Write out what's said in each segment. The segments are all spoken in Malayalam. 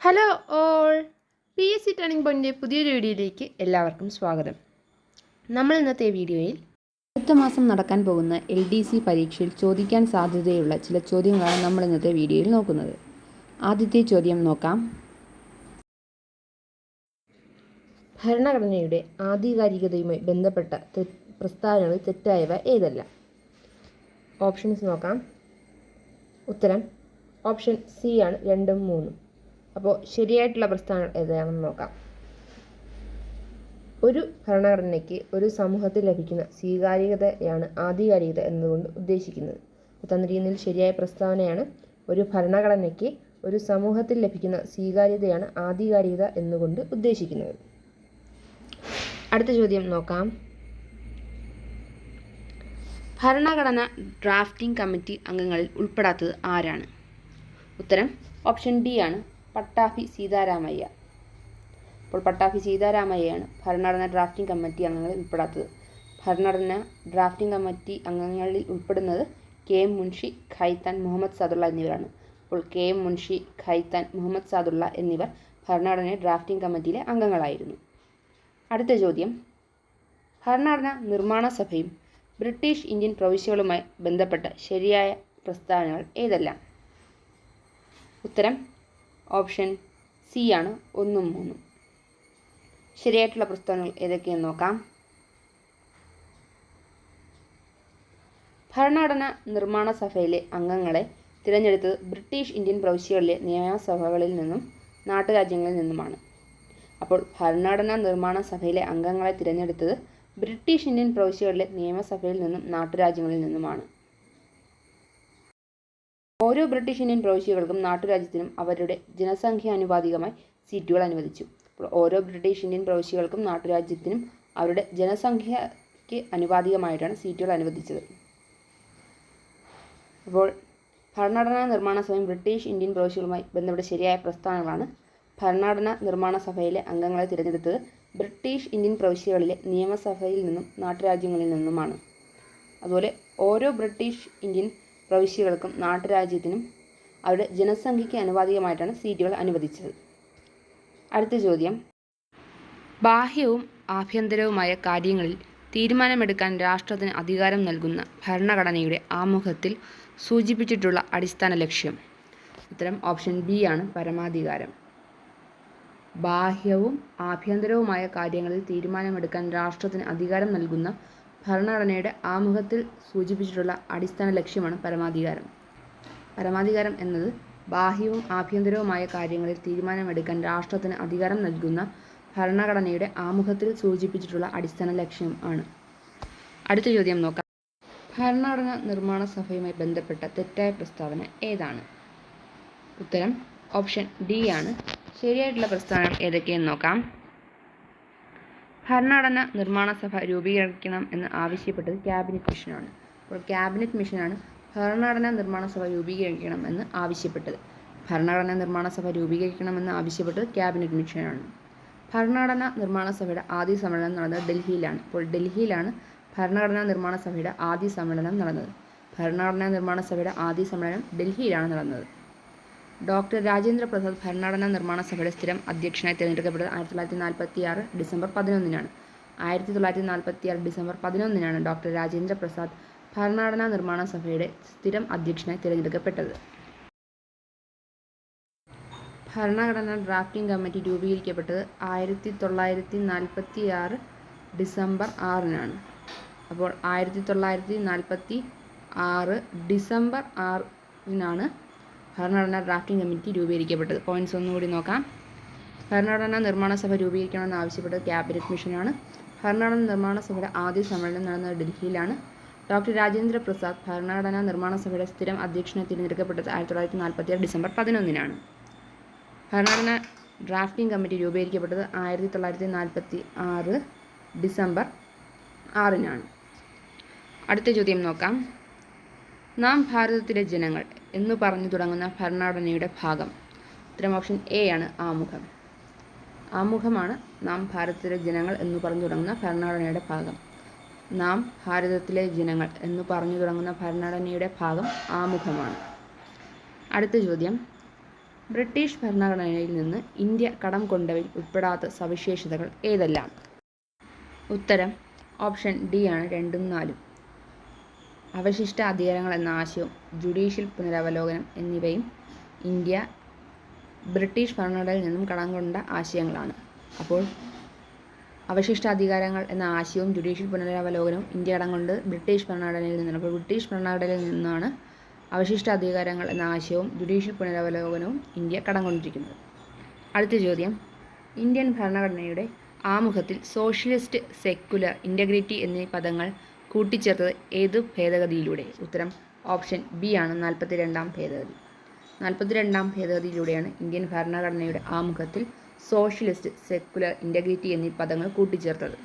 ഹലോ ഓൾ, PSC ടേണിംഗ് പോയിൻ്റിൻ്റെ പുതിയൊരു വീഡിയോയിലേക്ക് എല്ലാവർക്കും സ്വാഗതം. നമ്മൾ ഇന്നത്തെ വീഡിയോയിൽ അടുത്ത മാസം നടക്കാൻ പോകുന്ന LDC പരീക്ഷയിൽ ചോദിക്കാൻ സാധ്യതയുള്ള ചില ചോദ്യങ്ങളാണ് നമ്മൾ ഇന്നത്തെ വീഡിയോയിൽ നോക്കുന്നത്. ആദ്യത്തെ ചോദ്യം നോക്കാം. ഭരണഘടനയുടെ ആധികാരികതയുമായി ബന്ധപ്പെട്ട പ്രസ്താവനകൾ തെറ്റായവ ഏതെല്ലാം? ഓപ്ഷൻസ് നോക്കാം. ഉത്തരം ഓപ്ഷൻ സി ആണ് 2ഉം 3ഉം. അപ്പോൾ ശരിയായിട്ടുള്ള പ്രസ്താവന ഏതാണെന്ന് നോക്കാം. ഒരു ഭരണഘടനയ്ക്ക് ഒരു സമൂഹത്തിൽ ലഭിക്കുന്ന സ്വീകാര്യതയാണ് ആധികാരികത എന്നതുകൊണ്ട് ഉദ്ദേശിക്കുന്നത്. തന്നിരിക്കുന്നതിൽ ശരിയായ പ്രസ്താവനയാണ് ഒരു ഭരണഘടനയ്ക്ക് ഒരു സമൂഹത്തിൽ ലഭിക്കുന്ന സ്വീകാര്യതയാണ് ആധികാരികത എന്നുകൊണ്ട് ഉദ്ദേശിക്കുന്നത്. അടുത്ത ചോദ്യം നോക്കാം. ഭരണഘടന ഡ്രാഫ്റ്റിംഗ് കമ്മിറ്റി അംഗങ്ങളിൽ ഉൾപ്പെടാത്തത് ആരാണ്? ഉത്തരം ഓപ്ഷൻ ഡി ആണ്, പട്ടാഭി സീതാരാമയ്യ. അപ്പോൾ പട്ടാഭി സീതാരാമയ്യയാണ് ഭരണഘടന ഡ്രാഫ്റ്റിംഗ് കമ്മിറ്റി അംഗങ്ങളിൽ ഉൾപ്പെടാത്തത്. ഭരണഘടന ഡ്രാഫ്റ്റിംഗ് കമ്മിറ്റി അംഗങ്ങളിൽ ഉൾപ്പെടുന്നത് KM മുൻഷി, ഖൈത്താൻ, മുഹമ്മദ് സാദുള്ള എന്നിവരാണ്. അപ്പോൾ KM മുൻഷി, ഖൈത്താൻ, മുഹമ്മദ് സാദുള്ള എന്നിവർ ഭരണഘടന ഡ്രാഫ്റ്റിംഗ് കമ്മിറ്റിയിലെ അംഗങ്ങളായിരുന്നു. അടുത്ത ചോദ്യം. ഭരണഘടന നിർമ്മാണ സഭയും ബ്രിട്ടീഷ് ഇന്ത്യൻ പ്രവിശ്യകളുമായി ബന്ധപ്പെട്ട ശരിയായ പ്രസ്താവനകൾ ഏതെല്ലാം? ഉത്തരം ഓപ്ഷൻ സി ആണ്, 1ഉം 3ഉം. ശരിയായിട്ടുള്ള പ്രസ്താവനകൾ ഏതൊക്കെയെന്ന് നോക്കാം. ഭരണഘടന നിർമ്മാണ സഭയിലെ അംഗങ്ങളെ തിരഞ്ഞെടുത്തത് ബ്രിട്ടീഷ് ഇന്ത്യൻ പ്രവിശ്യകളിലെ നിയമസഭകളിൽ നിന്നും നാട്ടുരാജ്യങ്ങളിൽ നിന്നുമാണ്. അപ്പോൾ ഭരണഘടനാ നിർമ്മാണ സഭയിലെ അംഗങ്ങളെ തിരഞ്ഞെടുത്തത് ബ്രിട്ടീഷ് ഇന്ത്യൻ പ്രവിശ്യകളിലെ നിയമസഭയിൽ നിന്നും നാട്ടുരാജ്യങ്ങളിൽ നിന്നുമാണ്. ഓരോ ബ്രിട്ടീഷ് ഇന്ത്യൻ പ്രവിശ്യകൾക്കും നാട്ടുരാജ്യത്തിനും അവരുടെ ജനസംഖ്യാനുപാതികമായി സീറ്റുകൾ അനുവദിച്ചു. അപ്പോൾ ഓരോ ബ്രിട്ടീഷ് ഇന്ത്യൻ പ്രവിശ്യകൾക്കും നാട്ടുരാജ്യത്തിനും അവരുടെ ജനസംഖ്യയ്ക്ക് അനുപാതികമായിട്ടാണ് സീറ്റുകൾ അനുവദിച്ചത്. അപ്പോൾ ഭരണഘടനാ നിർമ്മാണ സഭയും ബ്രിട്ടീഷ് ഇന്ത്യൻ പ്രവിശ്യകളുമായി ബന്ധപ്പെട്ട ശരിയായ പ്രസ്താവനകളാണ്. ഭരണഘടനാ നിർമ്മാണ സഭയിലെ അംഗങ്ങളെ തിരഞ്ഞെടുത്തത് ബ്രിട്ടീഷ് ഇന്ത്യൻ പ്രവിശ്യകളിലെ നിയമസഭയിൽ നിന്നും നാട്ടുരാജ്യങ്ങളിൽ നിന്നുമാണ്. അതുപോലെ ഓരോ ബ്രിട്ടീഷ് ഇന്ത്യൻ പ്രവിശ്യകൾക്കും നാട്ടുരാജ്യത്തിനും അവരുടെ ജനസംഖ്യയ്ക്ക് അനുപാതികമായിട്ടാണ് സീറ്റുകൾ അനുവദിച്ചത്. അടുത്ത ചോദ്യം. ബാഹ്യവും ആഭ്യന്തരവുമായ കാര്യങ്ങളിൽ തീരുമാനമെടുക്കാൻ രാഷ്ട്രത്തിന് അധികാരം നൽകുന്ന ഭരണഘടനയുടെ ആമുഖത്തിൽ സൂചിപ്പിച്ചിട്ടുള്ള അടിസ്ഥാന ലക്ഷ്യം? ഉത്തരം ഓപ്ഷൻ ബി ആണ്, പരമാധികാരം. ബാഹ്യവും ആഭ്യന്തരവുമായ കാര്യങ്ങളിൽ തീരുമാനമെടുക്കാൻ രാഷ്ട്രത്തിന് അധികാരം നൽകുന്ന ഭരണഘടനയുടെ ആമുഖത്തിൽ സൂചിപ്പിച്ചിട്ടുള്ള അടിസ്ഥാന ലക്ഷ്യമാണ് പരമാധികാരം. പരമാധികാരം എന്നത് ബാഹ്യവും ആഭ്യന്തരവുമായ കാര്യങ്ങളിൽ തീരുമാനമെടുക്കാൻ രാഷ്ട്രത്തിന് അധികാരം നൽകുന്ന ഭരണഘടനയുടെ ആമുഖത്തിൽ സൂചിപ്പിച്ചിട്ടുള്ള അടിസ്ഥാന ലക്ഷ്യം ആണ്. അടുത്ത ചോദ്യം നോക്കാം. ഭരണഘടന നിർമ്മാണ സഭയുമായി ബന്ധപ്പെട്ട തെറ്റായ പ്രസ്താവന ഏതാണ്? ഉത്തരം ഓപ്ഷൻ ഡി ആണ്. ശരിയായിട്ടുള്ള പ്രസ്താവന ഏതൊക്കെയെന്ന് നോക്കാം. ഭരണഘടന നിർമ്മാണ സഭ രൂപീകരിക്കണം എന്ന് ആവശ്യപ്പെട്ടത് ക്യാബിനറ്റ് മിഷനാണ്. അപ്പോൾ ക്യാബിനറ്റ് മിഷനാണ് ഭരണഘടനാ നിർമ്മാണ സഭ രൂപീകരിക്കണം എന്ന് ആവശ്യപ്പെട്ടത്. ഭരണഘടനാ നിർമ്മാണ സഭ രൂപീകരിക്കണമെന്ന് ആവശ്യപ്പെട്ടത് ക്യാബിനറ്റ് മിഷനാണ്. ഭരണഘടനാ നിർമ്മാണ സഭയുടെ ആദ്യ സമ്മേളനം നടന്നത് ഡൽഹിയിലാണ്. അപ്പോൾ ഡൽഹിയിലാണ് ഭരണഘടനാ നിർമ്മാണ സഭയുടെ ആദ്യ സമ്മേളനം നടന്നത്. ഭരണഘടനാ നിർമ്മാണ സഭയുടെ ആദ്യ സമ്മേളനം ഡൽഹിയിലാണ് നടന്നത്. ഡോക്ടർ രാജേന്ദ്ര പ്രസാദ് ഭരണഘടനാ നിർമ്മാണ സഭയുടെ സ്ഥിരം അധ്യക്ഷനായി തിരഞ്ഞെടുക്കപ്പെട്ടത് 1946 ഡിസംബർ 11-നാണ്. 1946 ഡിസംബർ 11-നാണ് ഡോക്ടർ രാജേന്ദ്ര പ്രസാദ് ഭരണഘടനാ നിർമ്മാണ സഭയുടെ സ്ഥിരം അധ്യക്ഷനായി തിരഞ്ഞെടുക്കപ്പെട്ടത്. ഭരണഘടനാ ഡ്രാഫ്റ്റിംഗ് കമ്മിറ്റി രൂപീകരിക്കപ്പെട്ടത് 1946 ഡിസംബർ 6-നാണ്. അപ്പോൾ 1946 ഡിസംബർ 6-നാണ് ഭരണഘടനാ ഡ്രാഫ്റ്റിംഗ് കമ്മിറ്റി രൂപീകരിക്കപ്പെട്ടത്. പോയിന്റ്സ് ഒന്നുകൂടി നോക്കാം. ഭരണഘടനാ നിർമ്മാണ സഭ രൂപീകരിക്കണമെന്ന് ആവശ്യപ്പെട്ടത് ക്യാബിനറ്റ് മിഷനാണ്. ഭരണഘടനാ നിർമ്മാണ സഭയുടെ ആദ്യ സമ്മേളനം നടന്നത് ഡൽഹിയിലാണ്. ഡോക്ടർ രാജേന്ദ്ര പ്രസാദ് ഭരണഘടനാ നിർമ്മാണ സഭയുടെ സ്ഥിരം അധ്യക്ഷനായി തിരഞ്ഞെടുക്കപ്പെട്ടത് 1946 ഡിസംബർ 11-നാണ്. ഭരണഘടനാ ഡ്രാഫ്റ്റിംഗ് കമ്മിറ്റി രൂപീകരിക്കപ്പെട്ടത് 1946 ഡിസംബർ 6-നാണ്. അടുത്ത ചോദ്യം നോക്കാം. നാം ഭാരതത്തിലെ ജനങ്ങൾ എന്നു പറഞ്ഞു തുടങ്ങുന്ന ഭരണഘടനയുടെ ഭാഗം? ഉത്തരം ഓപ്ഷൻ എ ആണ്, ആമുഖം. ആമുഖമാണ് നാം ഭാരതത്തിലെ ജനങ്ങൾ എന്നു പറഞ്ഞു തുടങ്ങുന്ന ഭരണഘടനയുടെ ഭാഗം. നാം ഭാരതത്തിലെ ജനങ്ങൾ എന്നു പറഞ്ഞു തുടങ്ങുന്ന ഭരണഘടനയുടെ ഭാഗം ആമുഖമാണ്. അടുത്ത ചോദ്യം. ബ്രിട്ടീഷ് ഭരണഘടനയിൽ നിന്ന് ഇന്ത്യ കടം കൊണ്ടവയിൽ ഉൾപ്പെടാത്ത സവിശേഷതകൾ ഏതെല്ലാം? ഉത്തരം ഓപ്ഷൻ ഡി ആണ് 2ഉം 4ഉം. അവശിഷ്ട അധികാരങ്ങൾ എന്ന ആശയവും ജുഡീഷ്യൽ പുനരവലോകനം എന്നിവയും ഇന്ത്യ ബ്രിട്ടീഷ് ഭരണഘടനയിൽ നിന്നും കടം കൊണ്ട ആശയങ്ങളാണ്. അപ്പോൾ അവശിഷ്ട അധികാരങ്ങൾ എന്ന ആശയവും ജുഡീഷ്യൽ പുനരവലോകനവും ഇന്ത്യ കടം കൊണ്ട് ബ്രിട്ടീഷ് ഭരണഘടനയിൽ നിന്നാണ്. അപ്പോൾ ബ്രിട്ടീഷ് ഭരണഘടനയിൽ നിന്നാണ് അവശിഷ്ട അധികാരങ്ങൾ എന്ന ആശയവും ജുഡീഷ്യൽ പുനരവലോകനവും ഇന്ത്യ കടം കൊണ്ടിരിക്കുന്നത്. അടുത്ത ചോദ്യം, ഇന്ത്യൻ ഭരണഘടനയുടെ ആമുഖത്തിൽ സോഷ്യലിസ്റ്റ്, സെക്കുലർ, ഇൻ്റഗ്രിറ്റി എന്നീ പദങ്ങൾ കൂട്ടിച്ചേർത്തത് ഏതു ഭേദഗതിയിലൂടെ? ഉത്തരം ഓപ്ഷൻ ബി ആണ് 42ാം ഭേദഗതി. 42ാം ഭേദഗതിയിലൂടെയാണ് ഇന്ത്യൻ ഭരണഘടനയുടെ ആമുഖത്തിൽ സോഷ്യലിസ്റ്റ്, സെക്കുലർ, ഇൻ്റഗ്രിറ്റി എന്നീ പദങ്ങൾ കൂട്ടിച്ചേർത്തത്.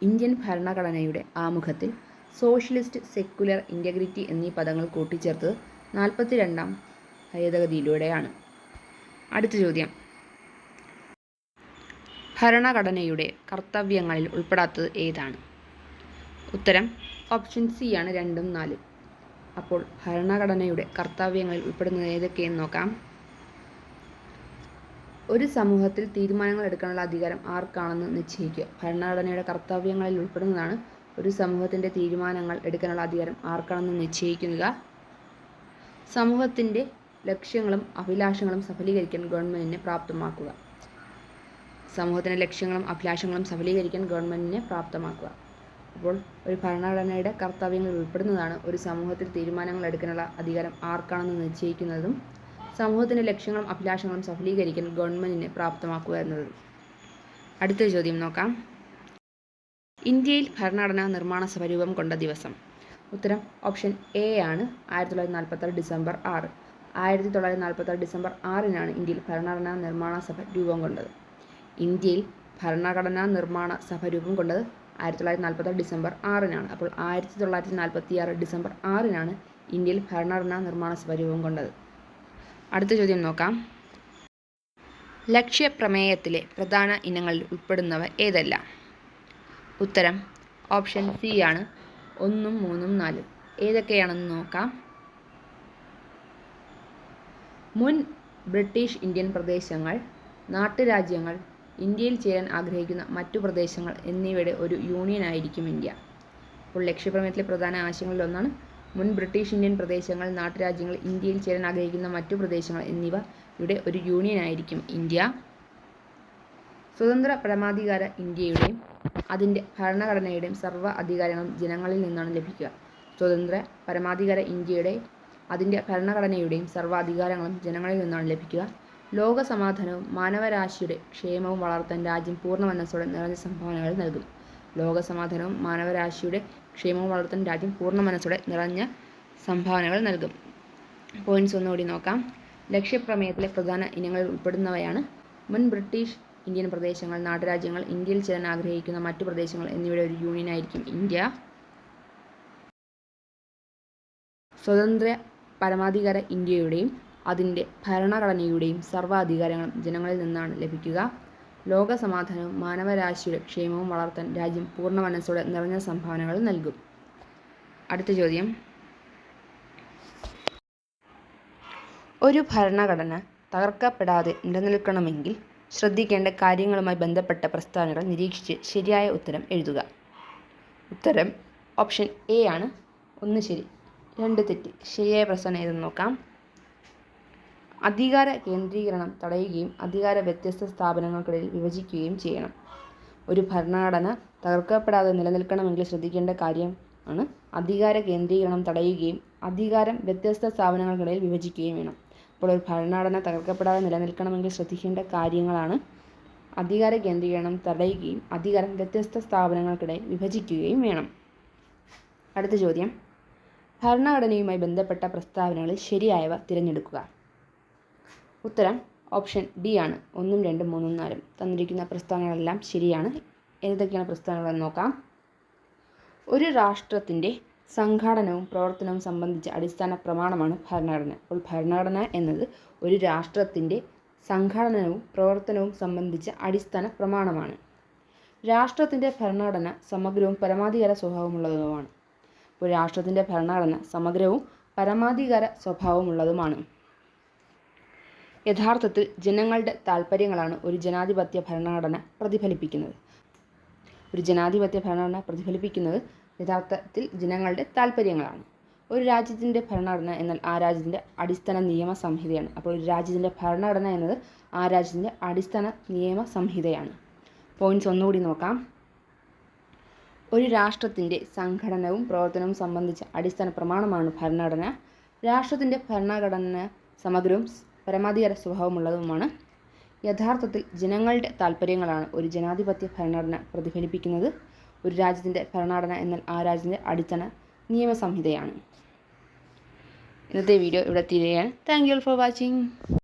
ഇന്ത്യൻ ഭരണഘടനയുടെ ആമുഖത്തിൽ സോഷ്യലിസ്റ്റ്, സെക്കുലർ, ഇൻ്റഗ്രിറ്റി എന്നീ പദങ്ങൾ കൂട്ടിച്ചേർത്തത് 42ാം ഭേദഗതിയിലൂടെയാണ്. അടുത്ത ചോദ്യം, ഭരണഘടനയുടെ കർത്തവ്യങ്ങളിൽ ഉൾപ്പെടാത്തത് ഏതാണ്? ഉത്തരം ഓപ്ഷൻ സി ആണ് 2ഉം 4ഉം. അപ്പോൾ ഭരണഘടനയുടെ കർത്തവ്യങ്ങളിൽ ഉൾപ്പെടുന്നത് ഏതൊക്കെയെന്ന് നോക്കാം. ഒരു സമൂഹത്തിൽ തീരുമാനങ്ങൾ എടുക്കാനുള്ള അധികാരം ആർക്കാണെന്ന് നിശ്ചയിക്കുക. ഭരണഘടനയുടെ കർത്തവ്യങ്ങളിൽ ഉൾപ്പെടുന്നതാണ് ഒരു സമൂഹത്തിൻ്റെ തീരുമാനങ്ങൾ എടുക്കാനുള്ള അധികാരം ആർക്കാണെന്ന് നിശ്ചയിക്കുക. സമൂഹത്തിൻ്റെ ലക്ഷ്യങ്ങളും അഭിലാഷങ്ങളും സഫലീകരിക്കാൻ ഗവൺമെൻറ്റിനെ പ്രാപ്തമാക്കുക. സമൂഹത്തിൻ്റെ ലക്ഷ്യങ്ങളും അഭിലാഷങ്ങളും സഫലീകരിക്കാൻ ഗവൺമെൻറ്റിനെ പ്രാപ്തമാക്കുക. അപ്പോൾ ഒരു ഭരണഘടനയുടെ കർത്തവ്യങ്ങളിൽ ഉൾപ്പെടുന്നതാണ് ഒരു സമൂഹത്തിൽ തീരുമാനങ്ങൾ എടുക്കാനുള്ള അധികാരം ആർക്കാണെന്ന് നിശ്ചയിക്കുന്നതും സമൂഹത്തിൻ്റെ ലക്ഷ്യങ്ങളും അഭിലാഷങ്ങളും സഫലീകരിക്കാൻ ഗവൺമെൻറ്റിനെ പ്രാപ്തമാക്കുക എന്നതും. അടുത്ത ചോദ്യം നോക്കാം. ഇന്ത്യയിൽ ഭരണഘടനാ നിർമ്മാണ സഭ രൂപം കൊണ്ട ദിവസം? ഉത്തരം ഓപ്ഷൻ എ ആണ് 1946 ഡിസംബർ 6. 1946 ഡിസംബർ 6-നാണ് ഇന്ത്യയിൽ ഭരണഘടനാ നിർമ്മാണ സഭ രൂപം കൊണ്ടത്. ഇന്ത്യയിൽ ഭരണഘടനാ നിർമ്മാണ സഭ രൂപം കൊണ്ടത് 1946 ഡിസംബർ 6-നാണ്. അപ്പോൾ 1946 ഡിസംബർ 6-നാണ് ഇന്ത്യയിൽ ഭരണഘടനാ നിർമ്മാണ സഭ രൂപം കൊണ്ടത്. അടുത്ത ചോദ്യം നോക്കാം. ലക്ഷ്യപ്രമേയത്തിലെ പ്രധാന ഇനങ്ങളിൽ ഉൾപ്പെടുന്നവ ഏതെല്ലാം? ഉത്തരം ഓപ്ഷൻ സി ആണ് 1ഉം 3ഉം 4ഉം. ഏതൊക്കെയാണെന്ന് നോക്കാം. മുൻ ബ്രിട്ടീഷ് ഇന്ത്യൻ പ്രദേശങ്ങൾ, നാട്ടുരാജ്യങ്ങൾ, ഇന്ത്യയിൽ ചേരാൻ ആഗ്രഹിക്കുന്ന മറ്റു പ്രദേശങ്ങൾ എന്നിവയുടെ ഒരു യൂണിയനായിരിക്കും ഇന്ത്യ. അപ്പോൾ ലക്ഷ്യപ്രമേയത്തിലെ പ്രധാന ആശയങ്ങളിൽ ഒന്നാണ് മുൻ ബ്രിട്ടീഷ് ഇന്ത്യൻ പ്രദേശങ്ങൾ, നാട്ടുരാജ്യങ്ങൾ, ഇന്ത്യയിൽ ചേരാൻ ആഗ്രഹിക്കുന്ന മറ്റു പ്രദേശങ്ങൾ എന്നിവയുടെ ഒരു യൂണിയനായിരിക്കും ഇന്ത്യ. സ്വതന്ത്ര പരമാധികാര ഇന്ത്യയുടെയും അതിൻ്റെ ഭരണഘടനയുടെയും സർവ്വ അധികാരങ്ങളും ജനങ്ങളിൽ നിന്നാണ് ലഭിക്കുക. സ്വതന്ത്ര പരമാധികാര ഇന്ത്യയുടെ അതിൻ്റെ ഭരണഘടനയുടെയും സർവ്വ അധികാരങ്ങളും ജനങ്ങളിൽ നിന്നാണ് ലഭിക്കുക. ലോക സമാധാനവും മാനവരാശിയുടെ ക്ഷേമവും വളർത്താൻ രാജ്യം പൂർണ്ണ മനസ്സോടെ നിറഞ്ഞ സംഭാവനകൾ നൽകും. ലോക സമാധാനവും മാനവരാശിയുടെ ക്ഷേമവും വളർത്താൻ രാജ്യം പൂർണ്ണ മനസ്സോടെ നിറഞ്ഞ സംഭാവനകൾ നൽകും. പോയിന്റ്സ് ഒന്നുകൂടി നോക്കാം. ലക്ഷ്യപ്രമേയത്തിലെ പ്രധാന ഇനങ്ങളിൽ ഉൾപ്പെടുന്നവയാണ് മുൻ ബ്രിട്ടീഷ് ഇന്ത്യൻ പ്രദേശങ്ങൾ, നാട്ടുരാജ്യങ്ങൾ, ഇന്ത്യയിൽ ചേരാൻ ആഗ്രഹിക്കുന്ന മറ്റു പ്രദേശങ്ങൾ എന്നിവയുടെ ഒരു യൂണിയനായിരിക്കും ഇന്ത്യ. സ്വതന്ത്ര പരമാധികാര ഇന്ത്യയുടെയും അതിൻ്റെ ഭരണഘടനയുടെയും സർവ്വ അധികാരങ്ങളും ജനങ്ങളിൽ നിന്നാണ് ലഭിക്കുക. ലോക സമാധാനവും മാനവരാശിയുടെ ക്ഷേമവും വളർത്താൻ രാജ്യം പൂർണ്ണ മനസ്സോടെ നിറഞ്ഞ സംഭാവനകൾ നൽകും. അടുത്ത ചോദ്യം, ഒരു ഭരണഘടന തകർക്കപ്പെടാതെ നിലനിൽക്കണമെങ്കിൽ ശ്രദ്ധിക്കേണ്ട കാര്യങ്ങളുമായി ബന്ധപ്പെട്ട പ്രസ്താവനകൾ നിരീക്ഷിച്ച് ശരിയായ ഉത്തരം എഴുതുക. ഉത്തരം ഓപ്ഷൻ എ ആണ് 1 ശരി 2 തെറ്റ്. ശരിയായ പ്രസ്താവന ഏതെന്ന് നോക്കാം. അധികാര കേന്ദ്രീകരണം തടയുകയും അധികാരം വ്യത്യസ്ത സ്ഥാപനങ്ങൾക്കിടയിൽ വിഭജിക്കുകയും ചെയ്യണം. ഒരു ഭരണഘടന തകർക്കപ്പെടാതെ നിലനിൽക്കണമെങ്കിൽ ശ്രദ്ധിക്കേണ്ട കാര്യം ആണ് അധികാര കേന്ദ്രീകരണം തടയുകയും അധികാരം വ്യത്യസ്ത സ്ഥാപനങ്ങൾക്കിടയിൽ വിഭജിക്കുകയും വേണം. അപ്പോൾ ഒരു ഭരണഘടന തകർക്കപ്പെടാതെ നിലനിൽക്കണമെങ്കിൽ ശ്രദ്ധിക്കേണ്ട കാര്യങ്ങളാണ് അധികാര കേന്ദ്രീകരണം തടയുകയും അധികാരം വ്യത്യസ്ത സ്ഥാപനങ്ങൾക്കിടയിൽ വിഭജിക്കുകയും വേണം. അടുത്ത ചോദ്യം, ഭരണഘടനയുമായി ബന്ധപ്പെട്ട പ്രസ്താവനകളിൽ ശരിയായവ തിരഞ്ഞെടുക്കുക. ഉത്തരം ഓപ്ഷൻ ഡി ആണ് 1ഉം 2ഉം 3ഉം 4ഉം. തന്നിരിക്കുന്ന പ്രസ്താവനകളെല്ലാം ശരിയാണ്. ഏതൊക്കെയാണ് പ്രസ്താവനകളെന്ന് നോക്കാം. ഒരു രാഷ്ട്രത്തിൻ്റെ സംഘാടനവും പ്രവർത്തനവും സംബന്ധിച്ച അടിസ്ഥാന പ്രമാണമാണ് ഭരണഘടന. അപ്പോൾ ഭരണഘടന എന്നത് ഒരു രാഷ്ട്രത്തിൻ്റെ സംഘാടനവും പ്രവർത്തനവും സംബന്ധിച്ച അടിസ്ഥാന പ്രമാണമാണ്. രാഷ്ട്രത്തിൻ്റെ ഭരണഘടന സമഗ്രവും പരമാധികാര സ്വഭാവമുള്ളതുമാണ്. അപ്പോൾ രാഷ്ട്രത്തിൻ്റെ ഭരണഘടന സമഗ്രവും പരമാധികാര സ്വഭാവമുള്ളതുമാണ്. യഥാർത്ഥത്തിൽ ജനങ്ങളുടെ താൽപ്പര്യങ്ങളാണ് ഒരു ജനാധിപത്യ ഭരണഘടന പ്രതിഫലിപ്പിക്കുന്നത്. ഒരു ജനാധിപത്യ ഭരണഘടന പ്രതിഫലിപ്പിക്കുന്നത് യഥാർത്ഥത്തിൽ ജനങ്ങളുടെ താൽപ്പര്യങ്ങളാണ്. ഒരു രാജ്യത്തിൻ്റെ ഭരണഘടന എന്നാൽ ആ രാജ്യത്തിൻ്റെ അടിസ്ഥാന നിയമ സംഹിതയാണ്. അപ്പോൾ ഒരു രാജ്യത്തിൻ്റെ ഭരണഘടന എന്നത് ആ രാജ്യത്തിൻ്റെ അടിസ്ഥാന നിയമ സംഹിതയാണ്. പോയിന്റ്സ് ഒന്നുകൂടി നോക്കാം. ഒരു രാഷ്ട്രത്തിൻ്റെ സംഘടനവും പ്രവർത്തനവും സംബന്ധിച്ച അടിസ്ഥാന പ്രമാണമാണ് ഭരണഘടന. രാഷ്ട്രത്തിൻ്റെ ഭരണഘടന സമഗ്രവും പരമാധികാര സ്വഭാവമുള്ളതുമാണ്. യഥാർത്ഥത്തിൽ ജനങ്ങളുടെ താൽപ്പര്യങ്ങളാണ് ഒരു ജനാധിപത്യ ഭരണഘടന പ്രതിഫലിപ്പിക്കുന്നത്. ഒരു രാജ്യത്തിൻ്റെ ഭരണഘടന എന്നാൽ ആ രാജ്യത്തിൻ്റെ അടിസ്ഥാന നിയമ സംഹിതയാണ്. ഇന്നത്തെ വീഡിയോ ഇവിടെ തീരുകയാണ്. Thank you for watching.